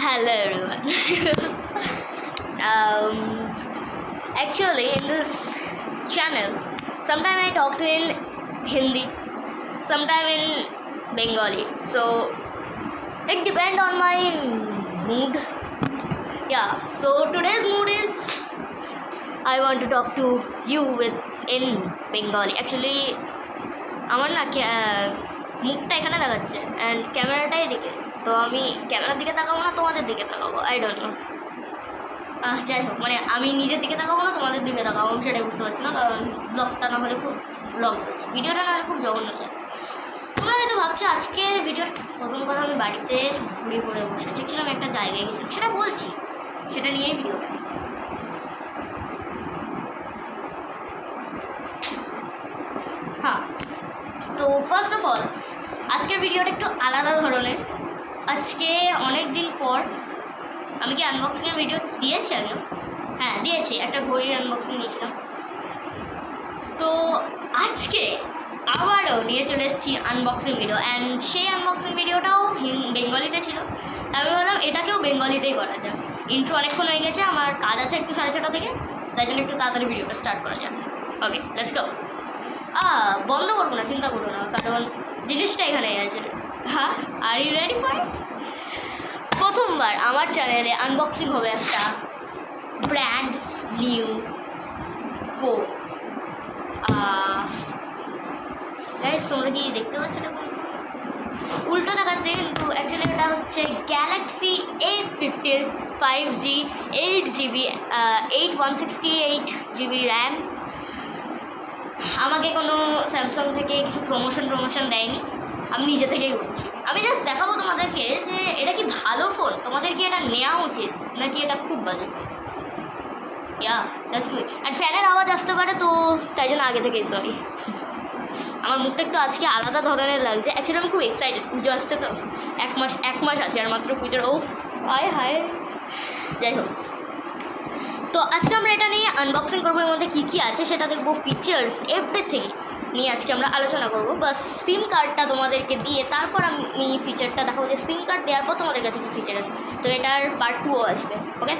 Hello everyone. Actually, in this channel, sometimes I talk in Hindi, sometimes in Bengali. So it depends on my mood. Yeah. So today's mood is I want to talk to you in Bengali. Actually, আমার না মুখটা এখানে দেখাচ্ছে and ক্যামেরাটাই দিকে, তো আমি ক্যামেরার দিকে তাকাবো না, তোমাদের দিকে তাকাবো। আই ডোন্ট নো, যাই হোক, মানে আমি নিজের দিকে তাকাবো না, তোমাদের দিকে তাকাবো, আমি সেটাই বুঝতে পারছি না। কারণ ব্লগটা না হলে খুব ব্লগ করছি, ভিডিওটা না হলে খুব জঘন্য যায়। তোমরা হয়তো ভাবছো আজকের ভিডিওর প্রথম কথা আমি বাড়িতে ঘুরে ঘুরে বসে ছিলাম, একটা জায়গায় গেছিলাম, সেটা বলছি, সেটা নিয়েই ভিডিওটা। হ্যাঁ, তো ফার্স্ট অফ অল আজকের ভিডিওটা একটু আলাদা ধরনের। আজকে অনেক দিন পর আমি কি আনবক্সিংয়ের ভিডিও দিয়েছি আগে? হ্যাঁ দিয়েছি, একটা ঘড়ির আনবক্সিং দিয়েছিলাম। তো আজকে আবারও নিয়ে চলে এসেছি আনবক্সিং ভিডিও, অ্যান্ড সেই আনবক্সিং ভিডিওটাও বেঙ্গলিতে ছিল। আমি ভাবলাম এটাকেও বেঙ্গলিতেই করা যায়। ইন্ট্রো অনেকক্ষণ হয়ে গেছে, আমার কাজ আছে একটু 6:30 থেকে, তাই জন্য একটু তাড়াতাড়ি ভিডিওটা স্টার্ট করা যাক। ওকে, লেটস গো। বন্ধ করবো না, চিন্তা করবো না, কারণ জিনিসটা এখানে আছে। হ্যাঁ, are you ready for it? প্রথমবার আমার চ্যানেলে আনবক্সিং হবে একটা ব্র্যান্ড নিউ ফোন। গাইস, তোমরা কি দেখতে পাচ্ছ? দেখুন, উল্টো দেখাচ্ছে, কিন্তু অ্যাকচুয়ালি এটা হচ্ছে Galaxy A15 5G 8GB 168GB RAM. আমাকে কোনো স্যামসাং থেকে কিছু প্রমোশন দেয়নি, আমি নিজে থেকেই করছি। আমি জাস্ট দেখাবো তোমাদেরকে যে এটা কি ভালো ফোন, তোমাদের কি এটা নেওয়া উচিত নাকি এটা খুব বাজে phone. Yeah that's good. And ফ্যানের আওয়াজ আসতে পারে, তো তাই জন্য আগে থেকেই সরি। আমার মুখটা একটু আজকে আলাদা ধরনের লাগছে। অ্যাকচুয়ালি আমি খুব এক্সাইটেড, পুজো আসছে তো, এক মাস আছে আর মাত্র পুজোর। ও হায়, যাই হোক, তো আজকে আমরা এটা নিয়ে আনবক্সিং করবো। এর মধ্যে কী কী আছে সেটা দেখবো, ফিচার্স এভরিথিং নিয়ে আজকে আমরা আলোচনা করবো। বাস সিম কার্ডটা তোমাদেরকে দিয়ে তারপর আমি ফিচারটা দেখাবো যে সিম কার্ড দেওয়ার পর তোমাদের কাছে কী ফিচার আছে। তো এটার পার্ট 2ও আসবে। ওকে,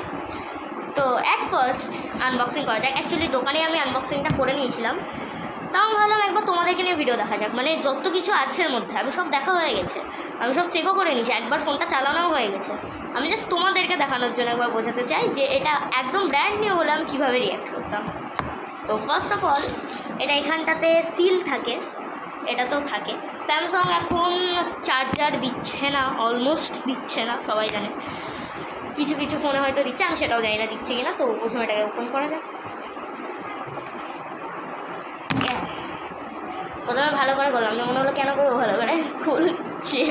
তো অ্যাট ফার্স্ট আনবক্সিং করা যাক। অ্যাকচুয়ালি দোকানে আমি আনবক্সিংটা করে নিয়েছিলাম, তাও ভাবলাম একবার তোমাদেরকে নিয়ে ভিডিও দেখা যাক। মানে যত কিছু আছে এর মধ্যে আমি সব দেখা হয়ে গেছে, আমি সব চেকও করে নিয়েছি, একবার ফোনটা চালানোও হয়ে গেছে। আমি জাস্ট তোমাদেরকে দেখানোর জন্য একবার বোঝাতে চাই যে এটা একদম ব্র্যান্ড নিউ হলে আমি কীভাবে রিঅ্যাক্ট করতাম। তো ফার্স্ট অফ অল এটা এখানটাতে সিল থাকে, এটাতেও থাকে। স্যামসাং এখন চার্জার দিচ্ছে না, অলমোস্ট দিচ্ছে না, সবাই জানে। কিছু কিছু ফোনে হয়তো দিচ্ছে, আমি সেটাও জানি না দিচ্ছে কিনা। তো প্রথমে এটাকে ওপেন করা যায়। প্রথমে ভালো করে করলাম না, মনে হলো কেন করবো, ভালো করে খুলছে।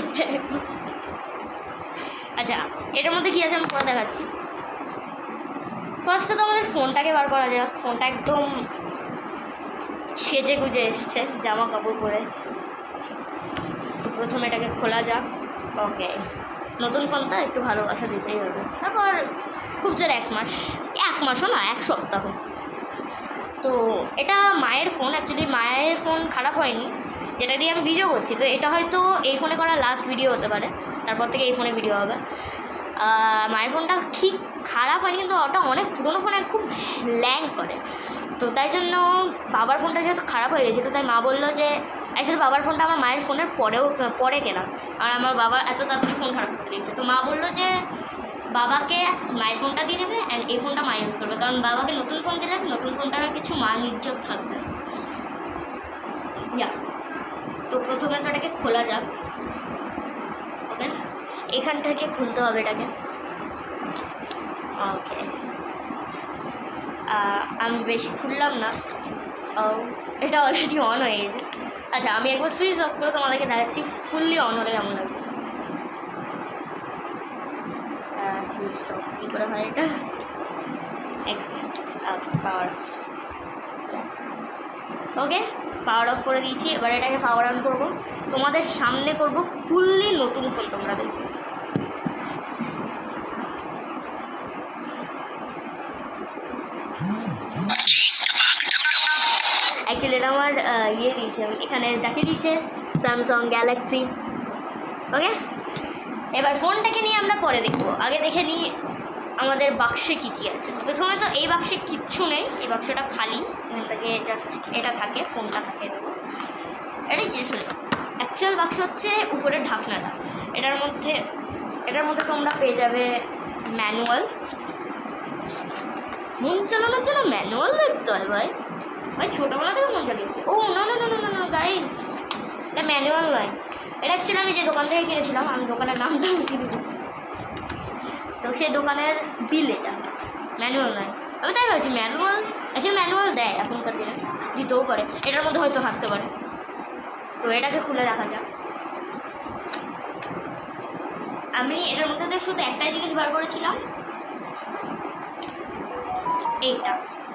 আচ্ছা, এটার মধ্যে কী আছে আমি পরে দেখাচ্ছি। ফার্স্টে তো আমাদের ফোনটাকে বার করা যাক। ফোনটা একদম সেজে গুজে এসছে জামা কাপড় পরে। প্রথমে এটাকে খোলা যাক। ওকে, নতুন ফোনটা একটু ভালোবাসা দিতেই হবে। তারপর খুব জোর এক মাসও না, 1 সপ্তাহ। তো এটা মায়ের ফোন, অ্যাকচুয়ালি মায়ের ফোন খারাপ হয়নি, যেটা দিয়ে আমি ভিডিও করছি। তো এটা হয়তো এই ফোনে করা লাস্ট ভিডিও হতে পারে, তারপর থেকে এই ফোনে ভিডিও হবে। মায়ের ফোনটা ঠিক খারাপ হয়নি, কিন্তু ওটা অনেক পুরোনো ফোন, খুব ল্যাং করে। তো তাই জন্য বাবার ফোনটা যেহেতু খারাপ হয়ে গেছিলো, তাই মা বললো যে অ্যাকচুয়ালি বাবার ফোনটা আমার মায়ের ফোনের পরে কেনা, আর আমার বাবা এত তাড়াতাড়ি ফোন খারাপ করে দিয়েছে। তো মা বললো যে বাবাকে মায়ের ফোনটা দিয়ে দেবে, অ্যান্ড এই ফোনটা মা ইউজ করবে, কারণ বাবাকে নতুন ফোন দিলে নতুন ফোনটার আর কিছু মান ইজ্জত থাকবে। ইয়া, তো প্রথমে তো এটাকে খোলা যাক। ওকে, এখান থেকে খুলতে হবে এটাকে। ওকে, আমি বেশি খুললাম না, এটা অলরেডি অন হয়ে গেছে। আচ্ছা, আমি একবার সুইচ অফ করে তোমাদেরকে দেখাচ্ছি ফুললি অন হলে কেমন লাগবে। সুইচ অফ কী করে হয় এটা? Excellent. Power of. Okay, power of করে দিয়েছি। এবার এটাকে পাওয়ার অন করবো, তোমাদের সামনে করব ফুললি নতুন ফোন, তোমরা দেখবে। অ্যাকচুয়ালি এটা আমার দিয়েছে, আমি এখানে দেখে দিয়েছে স্যামসাং গ্যালাক্সি। ওকে, এবার ফোনটাকে নিয়ে আমরা পরে দেখবো, আগে দেখে নিই আমাদের বাক্সে কী কী আছে। তো প্রথমে তো এই বাক্সে কিচ্ছু নেই, এই বাক্সটা খালি, এখান থেকে জাস্ট এটা থাকে, ফোনটা থাকে, দেবো এটাই কিছু নেই। অ্যাকচুয়াল বাক্স হচ্ছে উপরের ঢাকনাটা, এটার মধ্যে তোমরা পেয়ে যাবে ম্যানুয়াল। ফোন চালানোর জন্য ম্যানুয়াল দেখতে হয় ভাই, ছোটোবেলা থেকে মন চালিয়েছি। ও না না না না না না গাইস, এটা ম্যানুয়াল নয়, এটা অ্যাকচুয়ালি আমি যে দোকান থেকে কিনেছিলাম, আমি দোকানের নামটা আমি কিনে দিচ্ছি, তো সেই দোকানের বিল, এটা ম্যানুয়াল নয়। আমি তাই ভাবছি ম্যানুয়াল, আচ্ছা ম্যানুয়াল দেয় এখনকার দিনে, দিতেও পারে, এটার মধ্যে হয়তো থাকতে পারে। তো এটাকে খুলে দেখা যাক। আমি এটার মধ্যে থেকে শুধু একটাই জিনিস বার করেছিলাম,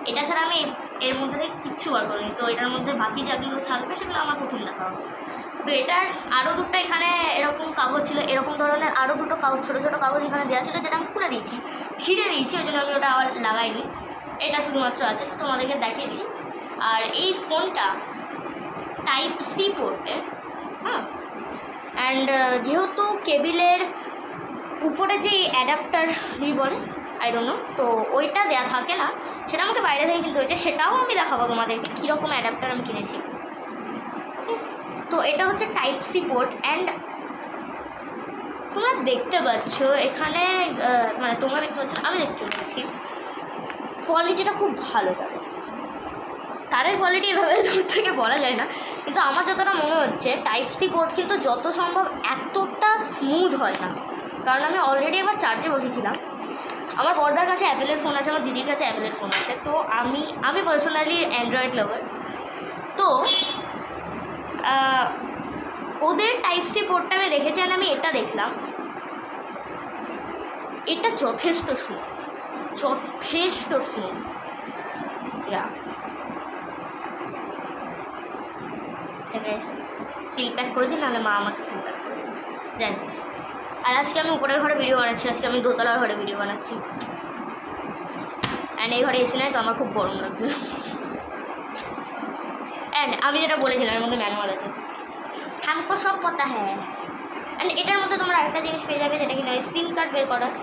এটা ছাড়া আমি এর মধ্যে থেকে কিচ্ছু বার করিনি। তো এটার মধ্যে বাকি যেগুলো থাকবে সেগুলো আমার প্রথম দেখা হবে। তো এটার আরও দুটো এখানে এরকম কাগজ ছিল, এরকম ধরনের আরও দুটো কাগজ, ছোটো ছোটো কাগজ এখানে দেওয়া ছিল, যেটা আমি খুলে দিয়েছি, ছিঁড়ে দিয়েছি, ওই জন্য আমি ওটা আবার লাগাইনি। এটা শুধুমাত্র আছে, তো তোমাদেরকে দেখিয়ে দিই। আর এই ফোনটা টাইপ সি পোর্টের, হ্যাঁ, অ্যান্ড যেহেতু কেবিলের উপরে যে অ্যাডাপ্টার বলে আই ডোন্ট নো, তো ওইটা দেওয়া থাকে না, সেটা আমাকে বাইরে থেকে কিনতে হয়েছে, সেটাও আমি দেখাবো তোমাদেরকে কীরকম অ্যাডাপ্টার আমি কিনেছি। তো এটা হচ্ছে টাইপ সি পোর্ট, অ্যান্ড তোমরা দেখতে পাচ্ছ এখানে, মানে তোমরা দেখতে পাচ্ছ, আমি দেখতে পাচ্ছি কোয়ালিটিটা খুব ভালো। তারের কোয়ালিটি এভাবে দূর থেকে বলা যায় না, কিন্তু আমার যতটা মনে হচ্ছে টাইপ সি পোর্ট কিন্তু যত সম্ভব এতটা স্মুথ হয় না, কারণ আমি অলরেডি এবার চার্জে বসেছিলাম। আমার বড়দার কাছে অ্যাপেলের ফোন আছে, আমার দিদির কাছে অ্যাপেলের ফোন আছে, তো আমি পার্সোনালি অ্যান্ড্রয়েড লাভার। তো ওদের টাইপ সি পোর্টটা আমি দেখেছি, আর আমি এটা দেখলাম, এটা যথেষ্ট স্মুথ, যথেষ্ট স্মুথ। এটাকে সিল প্যাক করে দিই, নাহলে মা আমাকে সিল প্যাক করে দিই, যাই হোক। আর আজকে আমি উপরের ঘরে ভিডিও বানাচ্ছি, আজকে আমি দোতলার ঘরে ভিডিও বানাচ্ছি, অ্যান্ড এই ঘরে এসি নাই, তো আমার খুব গরম লাগছে। অ্যান্ড আমি যেটা বলেছিলাম এর মধ্যে ম্যানুয়াল আছে, হামকো সব পতা হ্যাঁ। অ্যান্ড এটার মধ্যে তোমরা আরেকটা জিনিস পেয়ে যাবে, যেটা কিনা সিম কার্ড বের করার,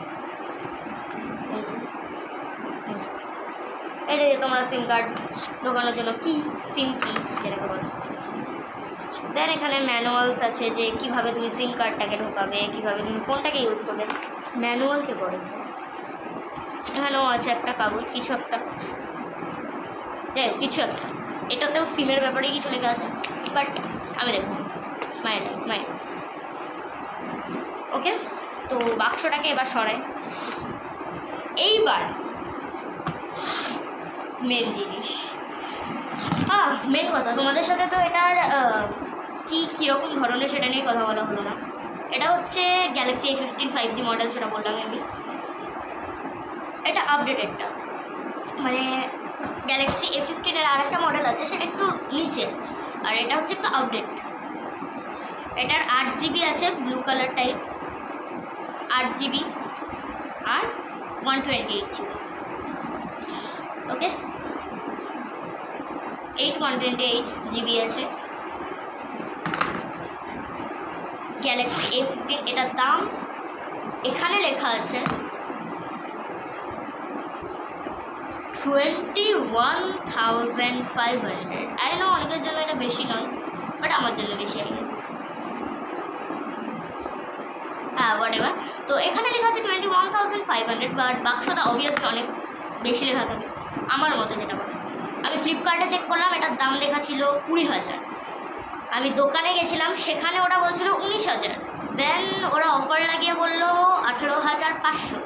এটা দিয়ে তোমরা সিম কার্ড ঢোকানোর জন্য কি সিম কি যেটাকে বলো। দেন এখানে ম্যানুয়ালস আছে, যে কীভাবে তুমি সিম কার্ডটাকে ঢোকাবে, কীভাবে তুমি ফোনটাকে ইউজ করবে, ম্যানুয়ালকে পড়ে। এখানেও আছে একটা কাগজ, কিছু একটা, কিছু একটা, এটাতেও সিমের ব্যাপারে কিছু লেখা আছে, বাট আমি দেখব মাই ওকে। তো বাক্সটাকে এবার সরাই। এইবার মেন জিনিস, মেন কথা, তোমাদের সাথে তো এটার কীরকম ধরনের সেটা নিয়ে কথা বলা হলো না। এটা হচ্ছে গ্যালাক্সি A15 5G মডেল, সেটা বললাম আমি। এটা আপডেটেডটা, মানে গ্যালাক্সি A15-এর আর একটা মডেল আছে, সেটা একটু নিচে, আর এটা হচ্ছে একটু আপডেট। এটার 8GB আছে, ব্লু কালার টাইপ, 8GB আর 128GB, ওকে, 128GB আছে গ্যালাক্সি A15। এটার দাম এখানে লেখা আছে 21,500। আরে না, অনেকের জন্য এটা বেশি নয়, বাট আমার জন্য বেশি, আই গেস। What ever. তো এখানে লেখা আছে 21,500, বাট বাক্সটা অবভিয়াসলি অনেক বেশি লেখা থাকে আমার মতে, যেটা বলে। আমি ফ্লিপকার্টে চেক করলাম, এটার দাম লেখা ছিল 20,000। আমি দোকানে গেছিলাম, সেখানে ওরা বলছিল 19,000। দেন ওরা অফার লাগিয়ে বললো 18,500।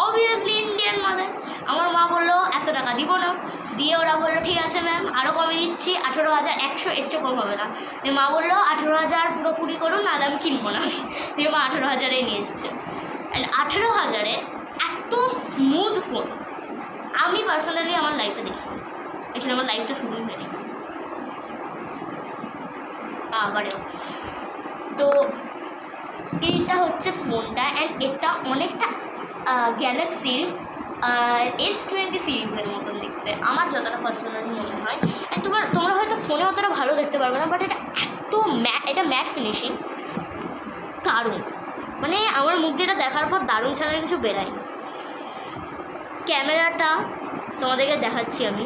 অবভিয়াসলি ইন্ডিয়ান মাদার, আমার মা বললো এত টাকা দিব না, দিয়ে ওরা বললো ঠিক আছে ম্যাম আরও কমে দিচ্ছি, 18,100, এর চেয়ে কম হবে না। দিয়ে মা বললো 18,000 পুরোপুরি করুন, নাহলে আমি কিনবো না। দিয়ে মা 18,000-এ নিয়ে এসছে। অ্যান্ড 18,000-এ এত স্মুথ ফোন আমি পার্সোনালি আমার লাইফে দেখি, এখানে আমার লাইফটা শুরুই হয়নি। আবারেও তো এইটা হচ্ছে ফোনটা, অ্যান্ড এটা অনেকটা গ্যালাক্সির S20 সিরিজের মতন দেখতে, আমার যতটা পার্সোনালি মনে হয়। অ্যান্ড তোমরা হয়তো ফোনে অতটা ভালো দেখতে পারবে না, বাট এটা এটা ম্যাট ফিনিশিং, কারণ মানে আমার মুখ দিয়ে এটা দেখার পর দারুণ ছাড়ার কিছু বেরায়। ক্যামেরাটা তোমাদেরকে দেখাচ্ছি আমি।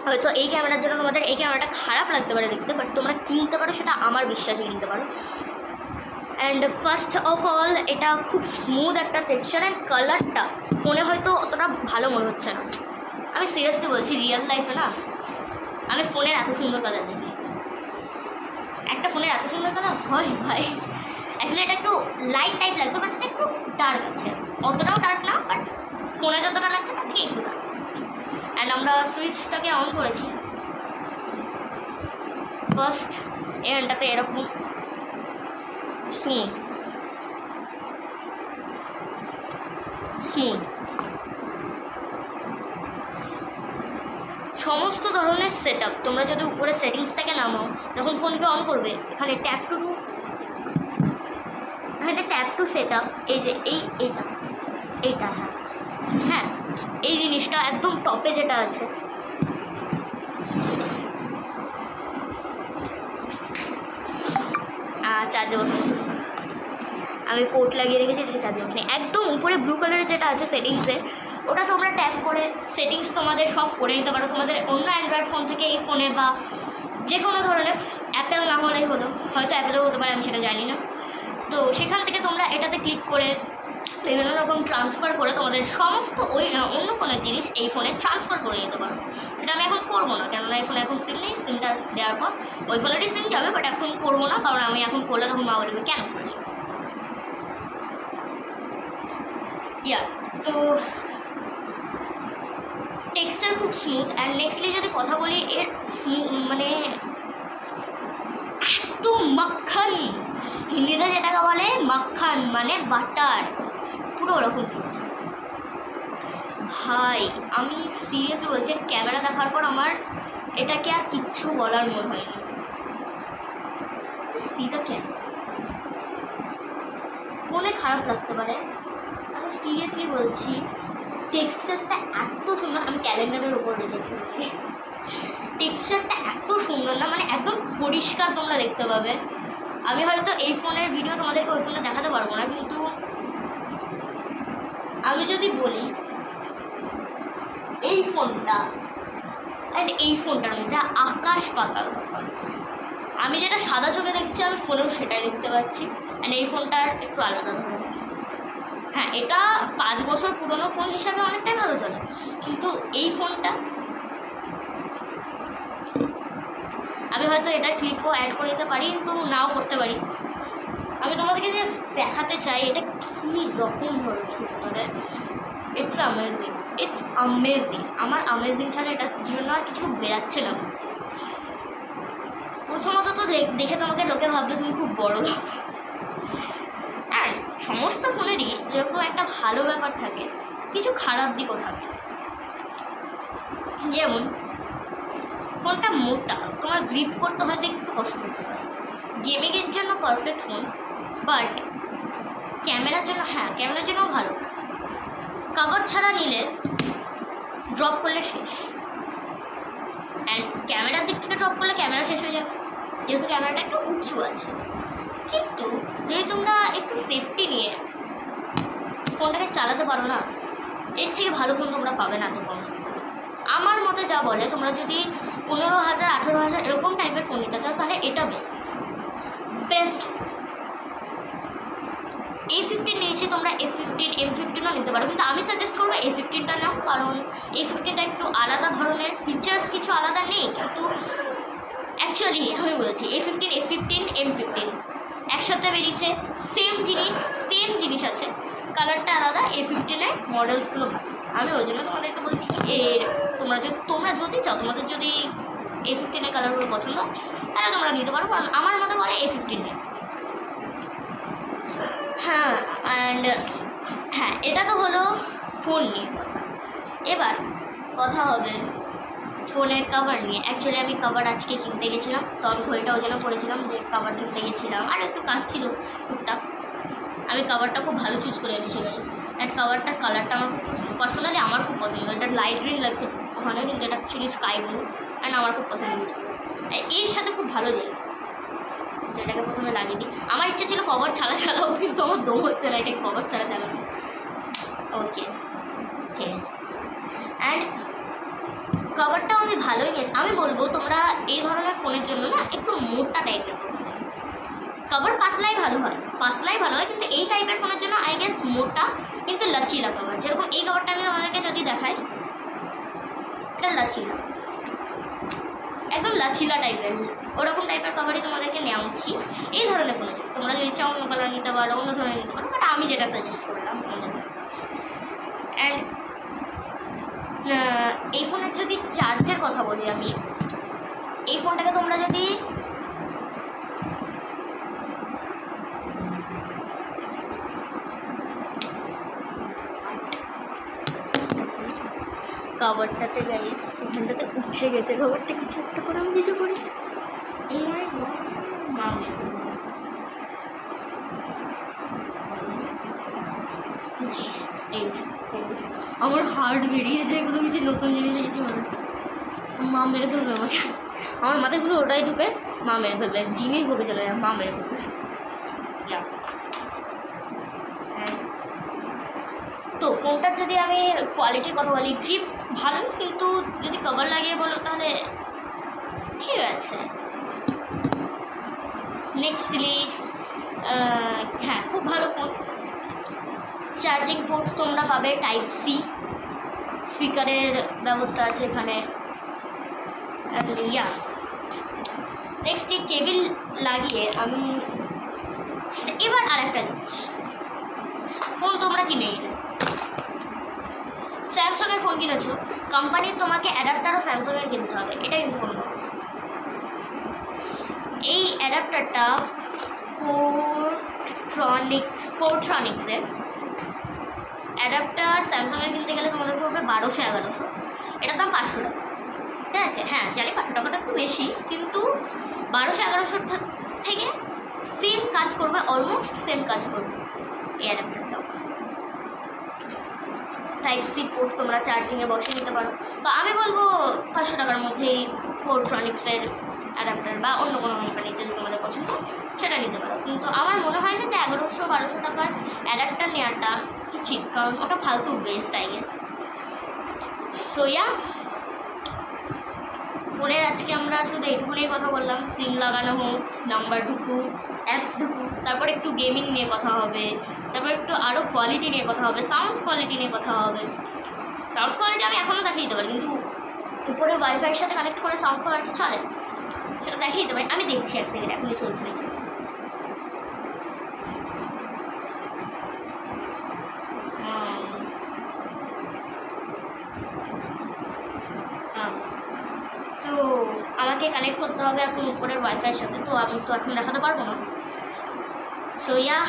হয়তো এই ক্যামেরার জন্য তোমাদের এই ক্যামেরাটা খারাপ লাগতে পারে দেখতে, বাট তোমরা কিনতে পারো, সেটা আমার বিশ্বাসে কিনতে পারো। অ্যান্ড ফার্স্ট অফ অল এটা খুব স্মুথ একটা টেক্সচার, অ্যান্ড কালারটা ফোনে হয়তো অতটা ভালো মনে হচ্ছে না। আমি সিরিয়াসলি বলছি, রিয়েল লাইফে না আমি ফোনের এত সুন্দর কালার দেখি। একটা ফোনের এত সুন্দর কালার হয় ভাই। অ্যাকচুয়ালি এটা একটু লাইট টাইপ লাগছে, বাট এটা একটু ডার্ক আছে, অতটাও ডার্ক না, বাট ফোনে যতটা লাগছে তার থেকে একটু ডার্ক। অ্যান্ড আমরা সুইচটাকে অন করেছি। ফার্স্ট এই হ্যান্ডটাতে এরকম স্মুথ সমস্ত ধরনের সেট আপ। তোমরা যদি উপরে সেটিংসটাকে নামাও, যখন ফোনকে অন করবে, এখানে ট্যাপ টু সেট আপ, এই যে এইটা হ্যাঁ এই জিনিসটা একদম টপে যেটা আছে, চার্জে বসানো। আমি পোর্ট লাগিয়ে রেখেছি, এদিকে চার্জে বসানো। একদম উপরে ব্লু কালারের যেটা আছে সেটিংসে, ওটা তোমরা ট্যাপ করে সেটিংস তোমাদের সব করে নিতে পারো। তোমাদের অন্য অ্যান্ড্রয়েড ফোন থেকে এই ফোনে বা যে কোনো ধরনের, অ্যাপেল না হলেই হলো, হয়তো অ্যাপেলও হতে পারে, আমি সেটা জানি না। তো সেখান থেকে তোমরা এটাতে ক্লিক করে বিভিন্ন রকম ট্রান্সফার করে তোমাদের সমস্ত ওই অন্য ফোনের জিনিস এই ফোনে ট্রান্সফার করে নিতে পারো। সেটা আমি এখন করবো না, কেননা এই ফোনে এখন সিম নেই। সিমটা দেওয়ার পর ওই ফোনেরই সিম যাবে, বাট এখন করবো না, কারণ আমি এখন করলে তখন মা বলবে কেন করলি। তো টেক্সচার খুব স্মুথ। অ্যান্ড নেক্সটলি যদি কথা বলি, এর মানে এত মাখন, হিন্দিতে যেটাকে বলে মাখন মানে বাটার, পুরো ওরকম চলছে ভাই। আমি সিরিয়াসলি বলছি, ক্যামেরা দেখার পর আমার এটাকে আর কিচ্ছু বলার মনে হয়নি। সিটা কেন ফোনে খারাপ লাগতে পারে, আমি সিরিয়াসলি বলছি, টেক্সচারটা এত সুন্দর। আমি ক্যালেন্ডারের উপর রেখেছি, টেক্সচারটা এত সুন্দর না, মানে একদম পরিষ্কার তোমরা দেখতে পাবে। আমি হয়তো এই ফোনের ভিডিও তোমাদেরকে ওই ফোনে দেখাতে পারবো না, কিন্তু আমি যদি বলি এই ফোনটা অ্যান্ড এই ফোনটার মধ্যে আকাশ পাতাল তফাৎ। আমি যেটা সাদা চোখে দেখছি, আমি ফোনেও সেটাই দেখতে পাচ্ছি। অ্যান্ড এই ফোনটার একটু আলাদা ধরনের। হ্যাঁ, এটা 5 বছর পুরনো ফোন হিসাবে অনেকটাই ভালো চলে, কিন্তু এই ফোনটা আমি হয়তো এটা ক্লিপও অ্যাড করে দিতে পারি, কিন্তু নাও করতে পারি। আমি তোমাদেরকে জাস্ট দেখাতে চাই এটা কী রকম ধরনের। It's amazing. আমার অ্যামেজিং ছাড়া এটার জন্য আর কিছু বেরাচ্ছে না। প্রথমত তো দেখে তোমাকে লোকে ভাববে তুমি খুব বড় লোক। হ্যাঁ, সমস্ত ফোনেরই যেরকম একটা ভালো ব্যাপার থাকে, কিছু খারাপ দিকও থাকে। যেমন ফোনটা মোটা, তোমার গ্রিপ করতে হয়তো একটু কষ্ট হতে পারে। গেমিংয়ের জন্য পারফেক্ট ফোন, বাট ক্যামেরার জন্য, হ্যাঁ ক্যামেরার জন্যও ভালো। কভার ছাড়া নিলে ড্রপ করলে শেষ। অ্যান্ড ক্যামেরার দিক থেকে ড্রপ করলে ক্যামেরা শেষ হয়ে যাবে, যেহেতু ক্যামেরাটা একটু উঁচু আছে। কিন্তু যদি তোমরা একটু সেফটি নিয়ে ফোনটাকে চালাতে পারো না, এর থেকে ভালো ফোন তোমরা পাবে না। তো আমার মতে যা বলে, তোমরা যদি 15,000 18,000 এরকম টাইপের ফোন নিতে চাও, তাহলে এটা বেস্ট। A15 নিয়েছি, তোমরা A15 M15ও নিতে পারো, কিন্তু আমি সাজেস্ট করবো A15টা নাও, কারণ A15টা একটু আলাদা ধরনের, ফিচার্স কিছু আলাদা নেই, কিন্তু অ্যাকচুয়ালি আমি বলছি A15 F15 M15 একসাথে বেরিয়েছে, সেম জিনিস আছে, কালারটা আলাদা। A15-এর মডেলসগুলো ভালো। আমি ওই জন্য তোমাদেরকে বলছি, তোমরা যদি চাও, তোমাদের যদি A15-এর কালারগুলো পছন্দ, তাহলে তোমরা নিতে পারো, কারণ আমার মতে বলে A15 নিয়ে। হ্যাঁ, অ্যান্ড হ্যাঁ, এটা তো হলো ফোন নিয়ে কথা। এবার কথা হবে ফোনের কভার নিয়ে। অ্যাকচুয়ালি আমি কভার আজকে কিনতে গেছিলাম, তো আমি ঘড়িটা ওই জন্য পড়েছিলাম যে কভার কিনতে গেছিলাম, আর একটু কাজ ছিল টুকটাক। আমি কভারটা খুব ভালো চুজ করে এনেছি গাইস। অ্যান্ড কভারটার কালারটা আমার খুব পছন্দ, পার্সোনালি আমার খুব পছন্দ। এটা লাইট গ্রিন লাগছে ওখানে, কিন্তু এটা অ্যাকচুয়ালি স্কাই ব্লু, অ্যান্ড আমার খুব পছন্দ হয়েছে। এর সাথে খুব ভালো লেগেছে। তো এটাকে প্রথমে লাগিয়ে দিই। আমার ইচ্ছে ছিল কভার ছাড়া চালাবো, কিন্তু আমার দম হচ্ছে না এটাকে কভার ছাড়া চালাবো। ওকে, ঠিক আছে। অ্যান্ড কভারটাও আমি ভালোই নিয়েছি। আমি বলবো তোমরা এই ধরনের ফোনের জন্য না একটু মোটা টাইপের ফোন, কভার পাতলাই ভালো হয়, পাতলাই ভালো হয়, কিন্তু এই টাইপের ফোনের জন্য আই গেস মোটা কিন্তু লাচিলা কভার। যেরকম এই কভারটা আমি আমাদেরকে যদি দেখাই, এটা লাচিলা, একদম লাচিলা টাইপের, ওরকম টাইপের কভারই তোমাদেরকে নেওয়া উচিত এই ধরনের ফোনের জন্য। তোমরা যদি চাও অন্য কালার নিতে পারো, অন্য ধরনের নিতে পারো, বাট আমি যেটা সাজেস্ট করলাম তোমাদের। অ্যান্ড এই ফোনের যদি চার্জের কথা বলি আমি, এই ফোনটাকে তোমরা যদি কভারটাতে গাইস এখানটাতে উঠে গেছে কভারটা, কিছু একটা করে আমি কিছু করেছি। আমার হার্ট বেরিয়েছে, এগুলো কিছু নতুন জিনিস কিছু মনে, মা মেরে ফেলবে আমাকে, আমার মাথাগুলো ওটাই ঢুকে মা মেরে ফেলবে, জিনিস বকে চলে যায়, মা মেরে ফেলবে। তো ফোনটার যদি আমি কোয়ালিটির কথা বলি, গ্রিপ ভালো, কিন্তু যদি কভার লাগিয়ে বলো তাহলে ঠিক আছে। নেক্সটলি হ্যাঁ, খুব ভালো ফোন। চার্জিং পোর্ট তোমরা পাবে টাইপ সি, স্পিকারের ব্যবস্থা আছে এখানে। ইয়া নেক্সট কেবিল লাগিয়ে আমি এবার আরেকটা জিনিস, ফোন তোমরা কিনে নিলে, স্যামসাংয়ের ফোন কিনেছো, কোম্পানির তোমাকে অ্যাডাপ্টারও স্যামসাংয়ের কিনতে হবে, এটা কিন্তু কোনো, এই অ্যাডাপ্টারটা পোর্ট্রনিক্সের অ্যাডাপ্টার স্যামসাংয়ের কিনতে গেলে তোমাদের পড়বে 1200-1100, এটার দাম 500 টাকা। ঠিক আছে, হ্যাঁ জানি 500 টাকাটা একটু বেশি, কিন্তু 1200-1100 থেকে সেম কাজ করবে, অলমোস্ট সেম কাজ করবে এই অ্যাডাপ্টারটাও। টাইপ সি পোর্ট তোমরা চার্জিংয়ে বসে নিতে পারো। তো আমি বলবো 500 টাকার মধ্যেই পোর্ট্রনিক্সের অ্যাডাপ্টার বা অন্য কোনো কোম্পানির যদি তোমাদের পছন্দ সেটা নিতে পারো, কিন্তু আমার মনে হয় না যে 1100-1200 টাকার অ্যাডাপ্টার নেওয়াটা উচিত, কারণ ওটা ফালতু best I guess. So yeah, ফোনের আজকে আমরা শুধু এইটুকুনেই কথা বললাম, সিম লাগানো হোক, নাম্বার ঢুকু, অ্যাপস ঢুকু, তারপর একটু গেমিং নিয়ে কথা হবে, তারপর একটু আরও কোয়ালিটি নিয়ে কথা হবে, সাউন্ড কোয়ালিটি নিয়ে কথা হবে। সাউন্ড কোয়ালিটি আমি এখনও দেখিয়ে দিতে পারি, কিন্তু উপরে ওয়াইফাইয়ের সাথে কানেক্ট করে সাউন্ড কোয়ালিটি চলে সেটা দেখিয়ে দিতে পারি। আমি দেখছি এক সেকেন্ড এখনই চলছে নাকি। সো আমাকে কানেক্ট করতে হবে এখন উপরের ওয়াইফাইয়ের সাথে, তো আমি তো এখন দেখাতে পারবো না। সো ইয়া,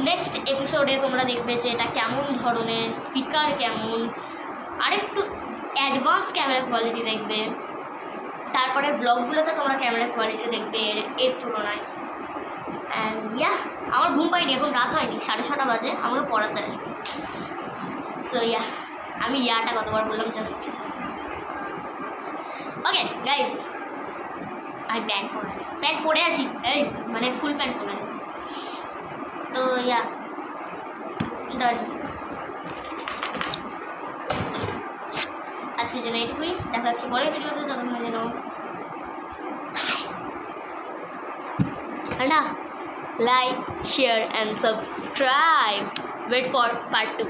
নেক্সট এপিসোডে তোমরা দেখবে যে এটা কেমন ধরনের, স্পিকার কেমন, আরেকটু অ্যাডভান্স ক্যামেরা কোয়ালিটি দেখবে, তারপরে ব্লগগুলোতে তোমরা ক্যামেরা কোয়ালিটি দেখবে এর তুলনায়। অ্যান্ড ইয়া, আমার ঘুম পাইনি, এখন রাত হয়নি, 6:30 বাজে, আমাকে পড়াতে আসবে। সো ইয়া, আমি ইয়াটা কতবার বললাম জাস্ট। ওকে গাইজ, আমি প্যান্ট পরে আছি, এই মানে ফুল প্যান্ট পরে। তো ইয়া ডান, আজকের জন্য এইটুকুই, দেখা যাচ্ছে পরের ভিডিওতে, ততক্ষণ যেন না like, share and subscribe. Wait for part 2.